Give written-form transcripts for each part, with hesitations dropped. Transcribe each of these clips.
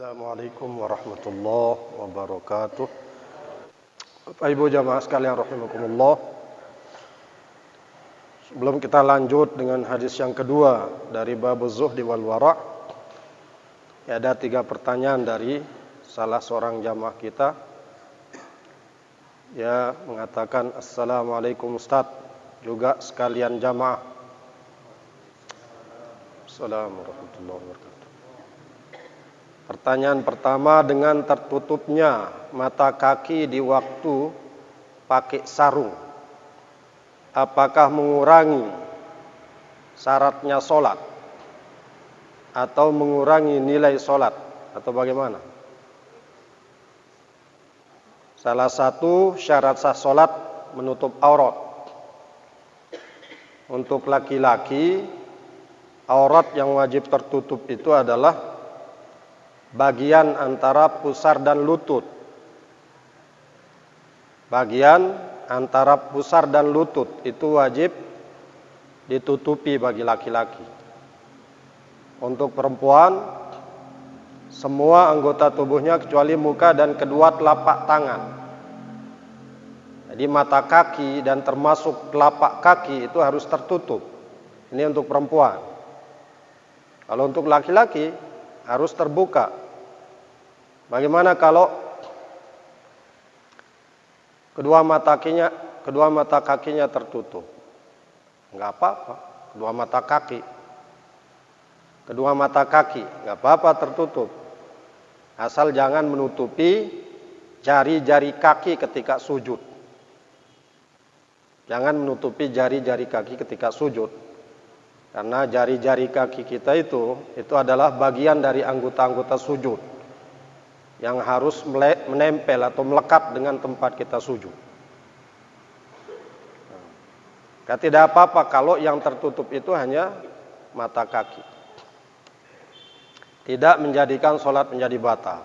Assalamualaikum warahmatullahi wabarakatuh. Bapak Ibu jamaah sekalian rahimakumullah. Sebelum kita lanjut dengan hadis yang kedua dari bab zuhdi wal wara', ada 3 pertanyaan dari salah seorang jamaah kita. Dia mengatakan, Assalamualaikum Ustaz, juga sekalian jamaah. Assalamualaikum warahmatullahi wabarakatuh. Pertanyaan pertama, dengan tertutupnya mata kaki di waktu pakai sarung, apakah mengurangi syaratnya sholat atau mengurangi nilai sholat atau bagaimana? Salah satu syarat sah sholat menutup aurat. Untuk laki-laki, aurat yang wajib tertutup itu adalah bagian antara pusar dan lutut. Bagian antara pusar dan lutut itu wajib ditutupi bagi laki-laki. Untuk perempuan, semua anggota tubuhnya kecuali muka dan kedua telapak tangan. Jadi mata kaki dan termasuk telapak kaki itu harus tertutup. Ini untuk perempuan. Kalau untuk laki-laki harus terbuka. Bagaimana kalau kedua mata kakinya tertutup? Enggak apa-apa. Kedua mata kaki enggak apa-apa tertutup. Asal jangan menutupi jari-jari kaki ketika sujud. Jangan menutupi jari-jari kaki ketika sujud. Karena jari-jari kaki kita itu adalah bagian dari anggota-anggota sujud yang harus menempel atau melekat dengan tempat kita sujud. Tidak apa-apa kalau yang tertutup itu hanya mata kaki. Tidak menjadikan sholat menjadi batal.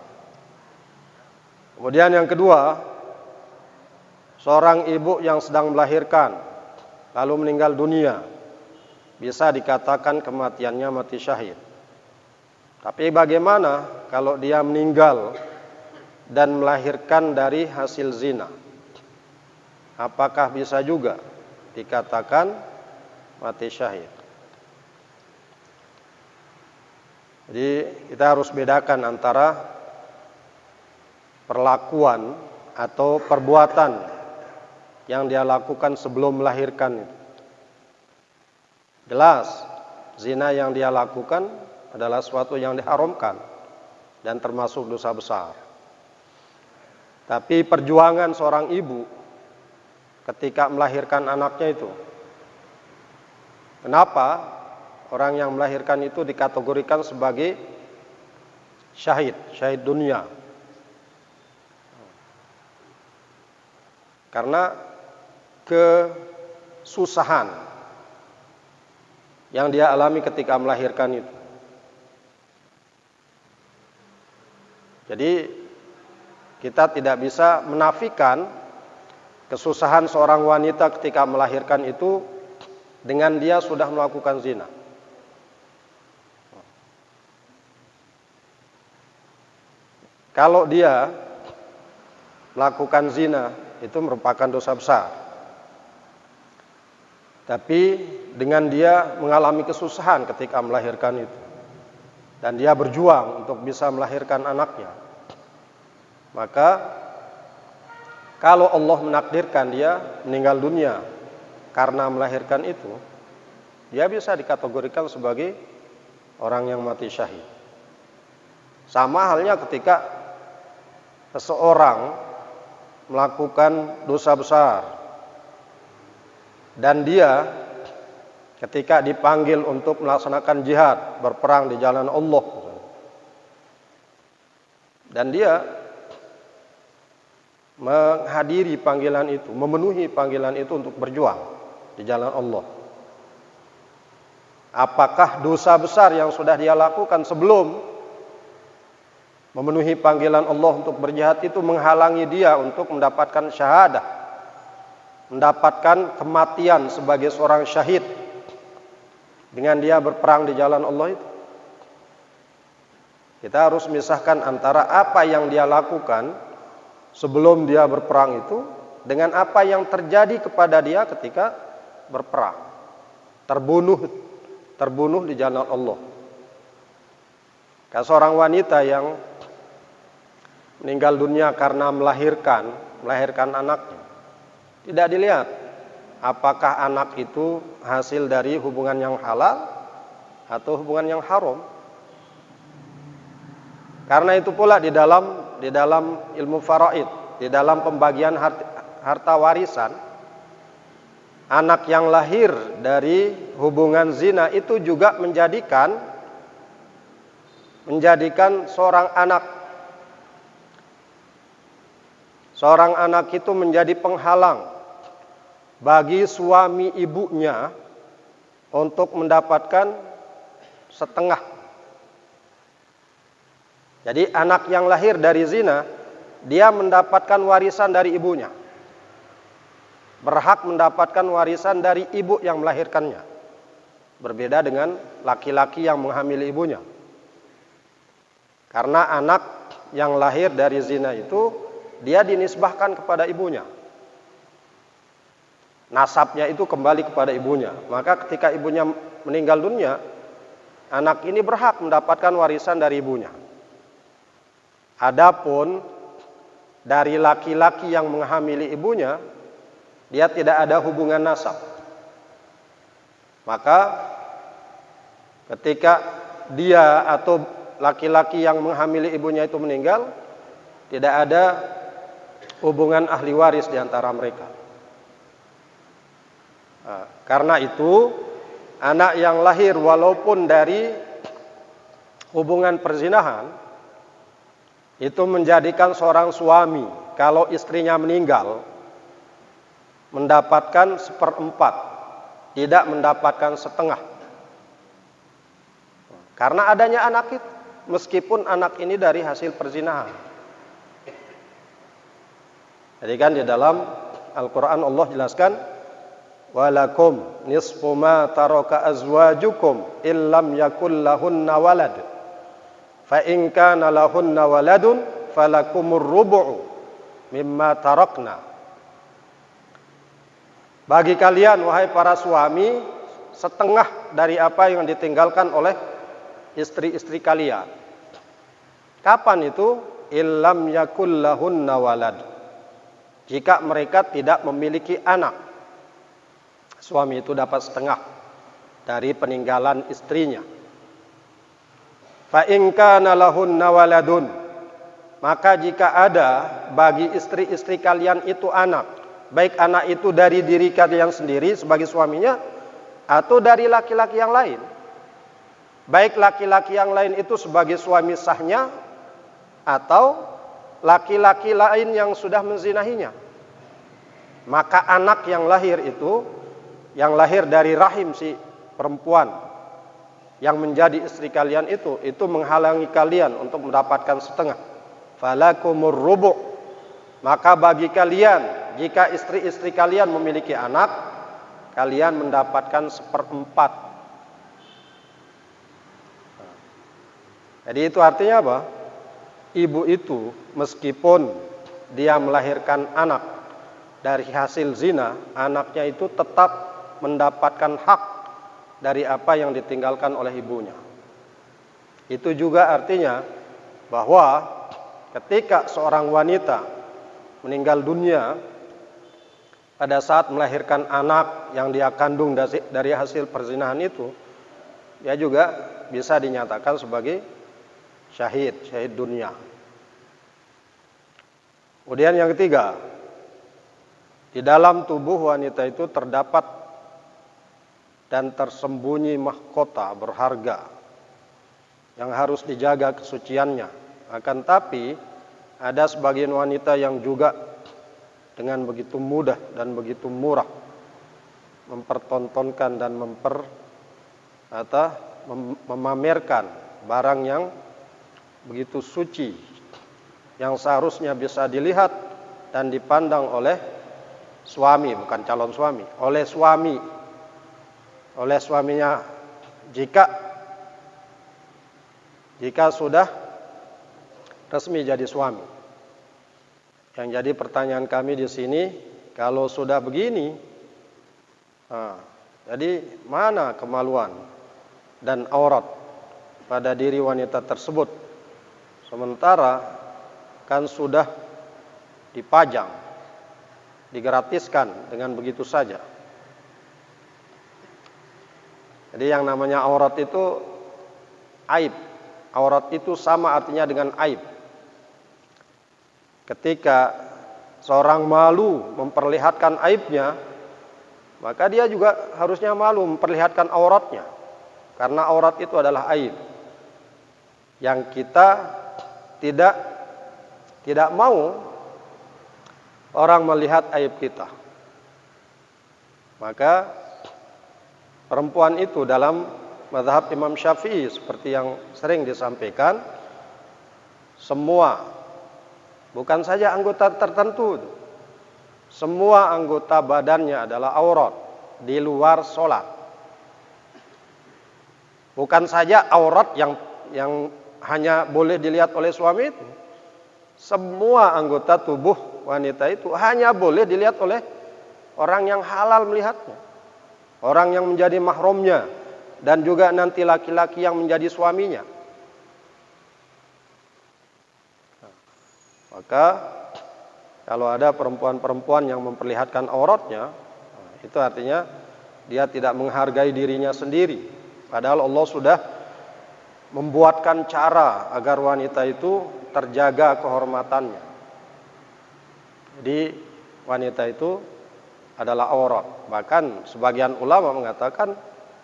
Kemudian yang kedua, seorang ibu yang sedang melahirkan lalu meninggal dunia, bisa dikatakan kematiannya mati syahid. Tapi bagaimana kalau dia meninggal dan melahirkan dari hasil zina? Apakah bisa juga dikatakan mati syahid? Jadi kita harus bedakan antara perlakuan atau perbuatan yang dia lakukan sebelum melahirkan itu. Jelas, zina yang dia lakukan adalah suatu yang diharamkan dan termasuk dosa besar. Tapi perjuangan seorang ibu ketika melahirkan anaknya itu, kenapa orang yang melahirkan itu dikategorikan sebagai syahid dunia? Karena kesusahan yang dia alami ketika melahirkan itu. Jadi kita tidak bisa menafikan kesusahan seorang wanita ketika melahirkan itu dengan dia sudah melakukan zina. Kalau dia melakukan zina itu merupakan dosa besar. Tapi dengan dia mengalami kesusahan ketika melahirkan itu, dan dia berjuang untuk bisa melahirkan anaknya, maka kalau Allah menakdirkan dia meninggal dunia karena melahirkan itu, dia bisa dikategorikan sebagai orang yang mati syahid. Sama halnya ketika seseorang melakukan dosa besar dan dia ketika dipanggil untuk melaksanakan jihad, berperang di jalan Allah, dan dia menghadiri panggilan itu, memenuhi panggilan itu untuk berjuang di jalan Allah, apakah dosa besar yang sudah dia lakukan sebelum memenuhi panggilan Allah untuk berjihad itu menghalangi dia untuk mendapatkan syahadah, mendapatkan kematian sebagai seorang syahid dengan dia berperang di jalan Allah itu? Kita harus misahkan antara apa yang dia lakukan sebelum dia berperang itu dengan apa yang terjadi kepada dia ketika berperang. Terbunuh di jalan Allah. Kayak seorang wanita yang meninggal dunia karena melahirkan anaknya. Tidak dilihat apakah anak itu hasil dari hubungan yang halal atau hubungan yang haram. Karena itu pula di dalam ilmu faraid, di dalam pembagian harta warisan, anak yang lahir dari hubungan zina itu juga menjadikan seorang anak itu menjadi penghalang bagi suami ibunya untuk mendapatkan setengah. Jadi anak yang lahir dari zina, dia mendapatkan warisan dari ibunya. Berhak mendapatkan warisan dari ibu yang melahirkannya. Berbeda dengan laki-laki yang menghamili ibunya. Karena anak yang lahir dari zina itu, dia dinisbahkan kepada ibunya. Nasabnya itu kembali kepada ibunya. Maka ketika ibunya meninggal dunia, anak ini berhak mendapatkan warisan dari ibunya. Adapun dari laki-laki yang menghamili ibunya, dia tidak ada hubungan nasab. Maka ketika dia atau laki-laki yang menghamili ibunya itu meninggal, tidak ada hubungan ahli waris di antara mereka. Nah, karena itu anak yang lahir walaupun dari hubungan perzinahan itu menjadikan seorang suami kalau istrinya meninggal mendapatkan 1/4, tidak mendapatkan setengah. Karena adanya anak itu, meskipun anak ini dari hasil perzinahan. Jadi kan di dalam Al-Quran Allah jelaskan, walakum nisfu ma taraka azwajukum illam yakul lahunna walad. Fa in kana lahunna waladun falakumur rubu'u mimma tarakna. Bagi kalian wahai para suami, setengah dari apa yang ditinggalkan oleh istri-istri kalian. Kapan itu? Illam yakul lahunna walad. Jika mereka tidak memiliki anak, suami itu dapat setengah dari peninggalan istrinya. Fa in kana lahunna waladun, maka jika ada bagi istri-istri kalian itu anak, baik anak itu dari diri kalian sendiri sebagai suaminya atau dari laki-laki yang lain, baik laki-laki yang lain itu sebagai suami sahnya atau laki-laki lain yang sudah menzinahinya, maka anak yang lahir itu, yang lahir dari rahim si perempuan yang menjadi istri kalian itu menghalangi kalian untuk mendapatkan setengah. Falakumur rubu', maka bagi kalian jika istri-istri kalian memiliki anak, kalian mendapatkan 1/4. Jadi itu artinya apa? Ibu itu meskipun dia melahirkan anak dari hasil zina, anaknya itu tetap mendapatkan hak dari apa yang ditinggalkan oleh ibunya. Itu juga artinya bahwa ketika seorang wanita meninggal dunia pada saat melahirkan anak yang dia kandung dari hasil perzinahan itu, dia juga bisa dinyatakan sebagai syahid dunia. Kemudian yang ketiga, di dalam tubuh wanita itu terdapat dan tersembunyi mahkota berharga yang harus dijaga kesuciannya. Akan tapi ada sebagian wanita yang juga dengan begitu mudah dan begitu murah mempertontonkan dan memamerkan barang yang begitu suci, yang seharusnya bisa dilihat dan dipandang oleh suami, bukan calon suami, oleh suaminya jika sudah resmi jadi suami. Yang jadi pertanyaan kami di sini, kalau sudah begini, jadi mana kemaluan dan aurat pada diri wanita tersebut? Sementara kan sudah dipajang, digratiskan dengan begitu saja. Jadi yang namanya aurat itu aib. Aurat itu sama artinya dengan aib. Ketika seorang malu memperlihatkan aibnya, maka dia juga harusnya malu memperlihatkan auratnya. Karena aurat itu adalah aib yang kita tidak mau orang melihat aib kita. Maka perempuan itu dalam mazhab Imam Syafi'i seperti yang sering disampaikan, semua, bukan saja anggota tertentu, semua anggota badannya adalah aurat di luar sholat. Bukan saja aurat yang hanya boleh dilihat oleh suami itu. Semua anggota tubuh wanita itu hanya boleh dilihat oleh orang yang halal melihatnya. Orang yang menjadi mahramnya dan juga nanti laki-laki yang menjadi suaminya. Maka kalau ada perempuan-perempuan yang memperlihatkan auratnya, itu artinya dia tidak menghargai dirinya sendiri. Padahal Allah sudah membuatkan cara agar wanita itu terjaga kehormatannya. Jadi wanita itu adalah aurat. Bahkan sebagian ulama mengatakan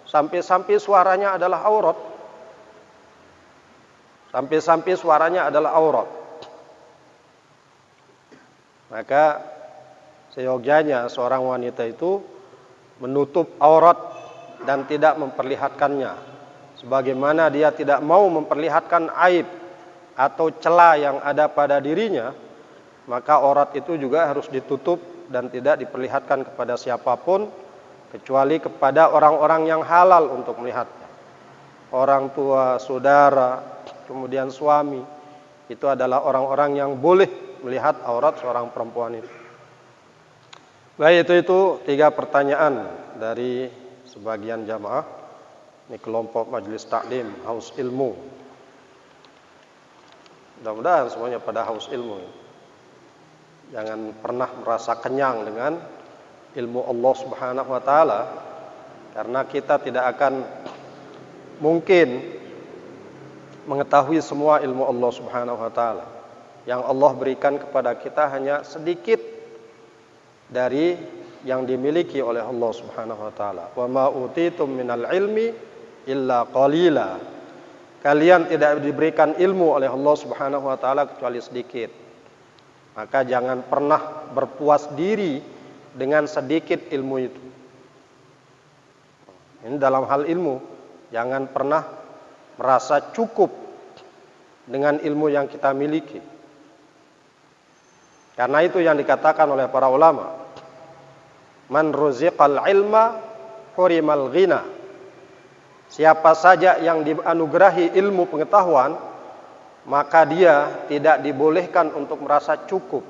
sampai-sampai suaranya adalah aurat. Sampai-sampai suaranya adalah aurat. Maka seyogyanya seorang wanita itu menutup aurat dan tidak memperlihatkannya. Sebagaimana dia tidak mau memperlihatkan aib atau celah yang ada pada dirinya, maka aurat itu juga harus ditutup dan tidak diperlihatkan kepada siapapun kecuali kepada orang-orang yang halal untuk melihatnya. Orang tua, saudara, kemudian suami, itu adalah orang-orang yang boleh melihat aurat seorang perempuan itu. Baik, itu 3 pertanyaan dari sebagian jamaah. Ini kelompok majelis taklim haus ilmu. Mudah-mudahan semuanya pada haus ilmu. Jangan pernah merasa kenyang dengan ilmu Allah Subhanahu wa taala, karena kita tidak akan mungkin mengetahui semua ilmu Allah Subhanahu wa taala. Yang Allah berikan kepada kita hanya sedikit dari yang dimiliki oleh Allah Subhanahu wa taala. Wa ma utitum minal ilmi illa qalila. Kalian tidak diberikan ilmu oleh Allah Subhanahu wa taala kecuali sedikit. Maka jangan pernah berpuas diri dengan sedikit ilmu itu. Ini dalam hal ilmu, jangan pernah merasa cukup dengan ilmu yang kita miliki. Karena itu yang dikatakan oleh para ulama, man ruziqal ilma hurimal ghina. Siapa saja yang dianugerahi ilmu pengetahuan, maka dia tidak dibolehkan untuk merasa cukup.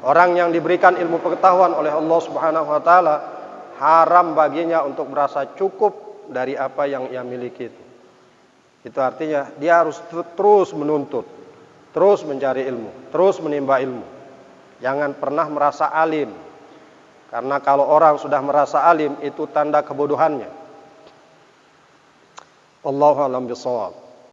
Orang yang diberikan ilmu pengetahuan oleh Allah Subhanahu wa taala, haram baginya untuk merasa cukup dari apa yang ia miliki itu. Itu artinya dia harus terus menuntut, terus mencari ilmu, terus menimba ilmu. Jangan pernah merasa alim. Karena kalau orang sudah merasa alim, itu tanda kebodohannya. Wallahu a'lam bishawab.